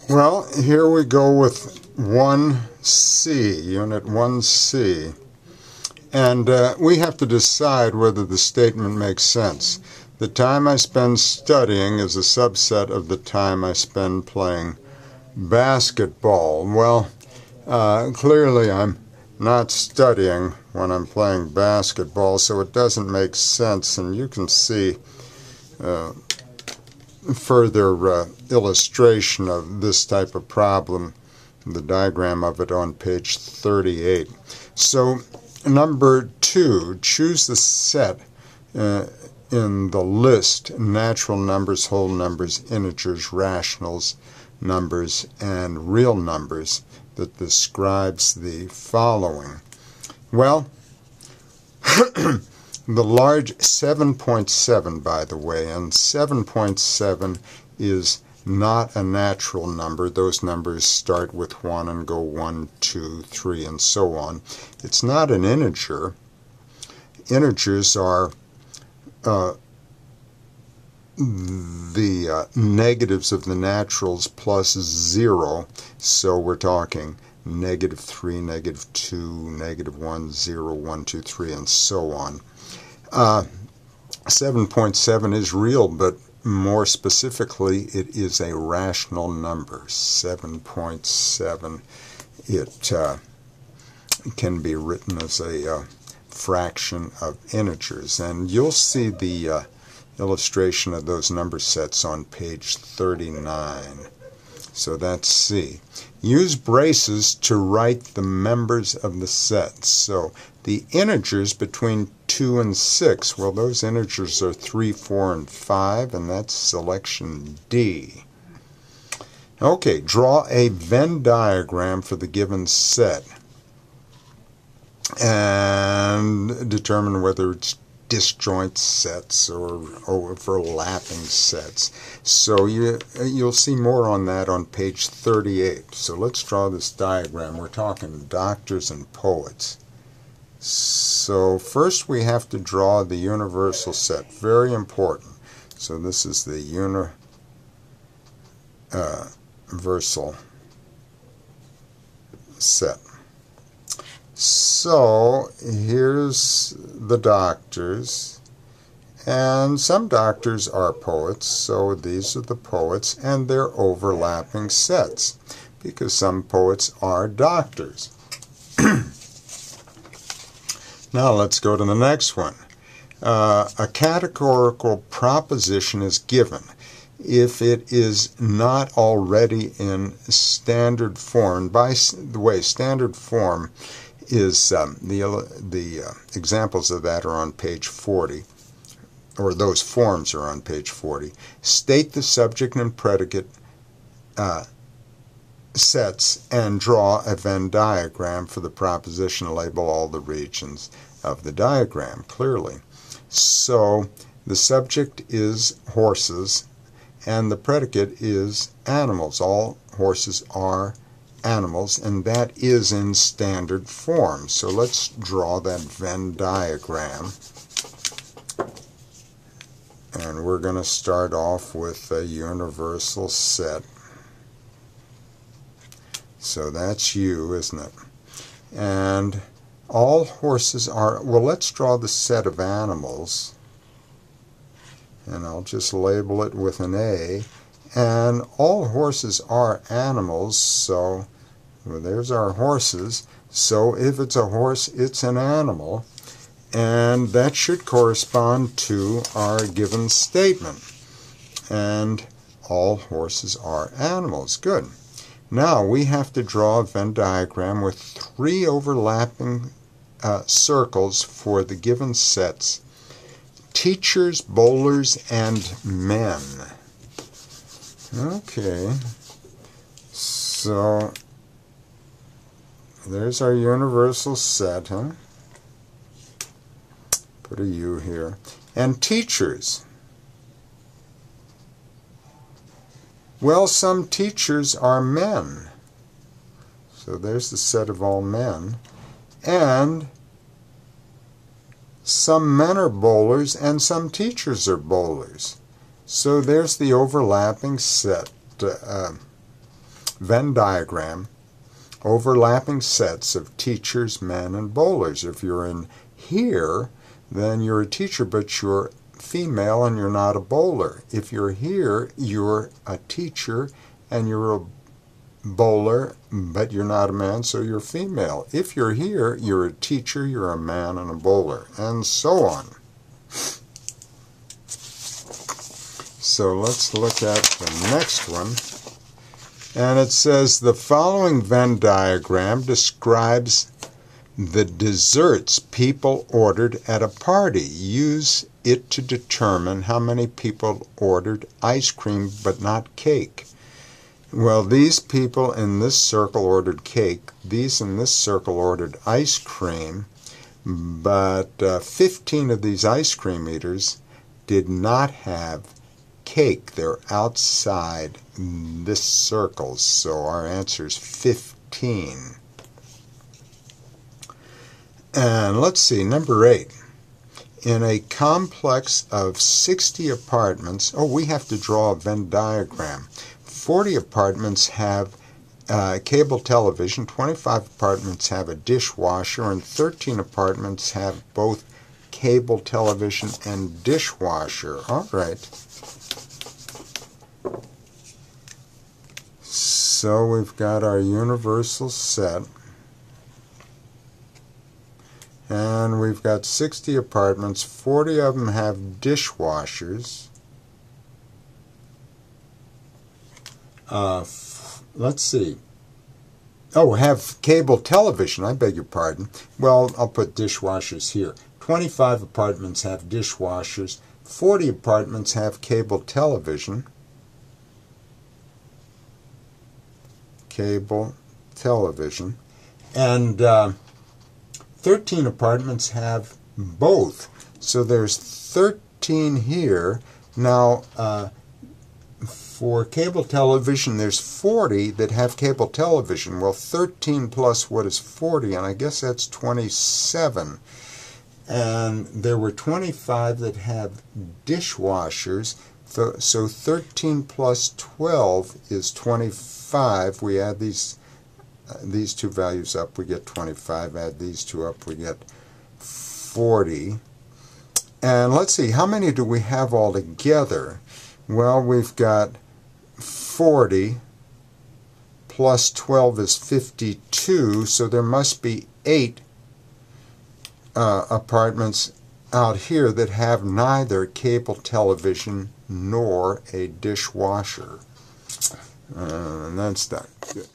Well, here we go with 1C, Unit 1C. And we have to decide whether the statement makes sense. The time I spend studying is a subset of the time I spend playing basketball. Well, clearly I'm not studying when I'm playing basketball, so it doesn't make sense. And you can see further illustration of this type of problem, the diagram of it on page 38. So number 2, choose the set in the list: natural numbers, whole numbers, integers, rationals, numbers, and real numbers that describes the following. Well, the large 7.7, by the way, and 7.7 is not a natural number. Those numbers start with 1 and go 1, 2, 3, and so on. It's not an integer. Integers are the negatives of the naturals plus 0. So we're talking -3, -2, -1, 0, 1, 2, 3, and so on. 7.7 is real, but more specifically, it is a rational number. 7.7, it can be written as a fraction of integers. And you'll see the illustration of those number sets on page 39. So that's C. Use braces to write the members of the set. So the integers between 2 and 6, well, those integers are 3, 4, and 5, and that's selection D. Okay, draw a Venn diagram for the given set and determine whether it's disjoint sets or overlapping sets. So you'll see more on that on page 38. So let's draw this diagram. We're talking doctors and poets. So first we have to draw the universal set. Very important. So this is the universal set. So here's the doctors, and some doctors are poets, so these are the poets, and they're overlapping sets because some poets are doctors. Now let's go to the next one. A categorical proposition is given if it is not already in standard form. By the way, standard form is the examples of that are on page 40, or those forms are on page 40. State the subject and predicate sets and draw a Venn diagram for the proposition. Label all the regions of the diagram clearly. So the subject is horses and the predicate is animals. All horses are animals, and that is in standard form. So let's draw that Venn diagram. And we're going to start off with a universal set. So that's U, isn't it? And all horses are, well, let's draw the set of animals. And I'll just label it with an A. And all horses are animals, so well, there's our horses. So if it's a horse, it's an animal. And that should correspond to our given statement. And all horses are animals. Good. Now we have to draw a Venn diagram with 3 overlapping circles for the given sets: teachers, bowlers, and men. Okay, so there's our universal set, huh? Put a U here. And teachers. Well, some teachers are men. So there's the set of all men. And some men are bowlers and some teachers are bowlers. So there's the overlapping set Venn diagram, overlapping sets of teachers, men, and bowlers. If you're in here, then you're a teacher, but you're female and you're not a bowler. If you're here, you're a teacher and you're a bowler, but you're not a man, so you're female. If you're here, you're a teacher, you're a man, and a bowler, and so on. So let's look at the next one. And it says, the following Venn diagram describes the desserts people ordered at a party. Use it to determine how many people ordered ice cream but not cake. Well, these people in this circle ordered cake. These in this circle ordered ice cream. But 15 of these ice cream eaters did not have cake. They're outside this circle. So our answer is 15. And let's see, number 8. In a complex of 60 apartments, we have to draw a Venn diagram. 40 apartments have cable television, 25 apartments have a dishwasher, and 13 apartments have both cable television and dishwasher. All right. So we've got our universal set. And we've got 60 apartments, 40 of them have dishwashers. Let's see. Have cable television, I beg your pardon. Well, I'll put dishwashers here. 25 apartments have dishwashers, 40 apartments have cable television. Cable television. And 13 apartments have both. So there's 13 here. Now, for cable television, there's 40 that have cable television. Well, 13 plus what is 40? And I guess that's 27. And there were 25 that have dishwashers. So 13 plus 12 is 25. We add these two values up, we get 25. Add these two up, we get 40. And let's see, how many do we have all together? Well, we've got 40 plus 12 is 52, so there must be 8 apartments out here that have neither cable television nor a dishwasher. And that's done. Good.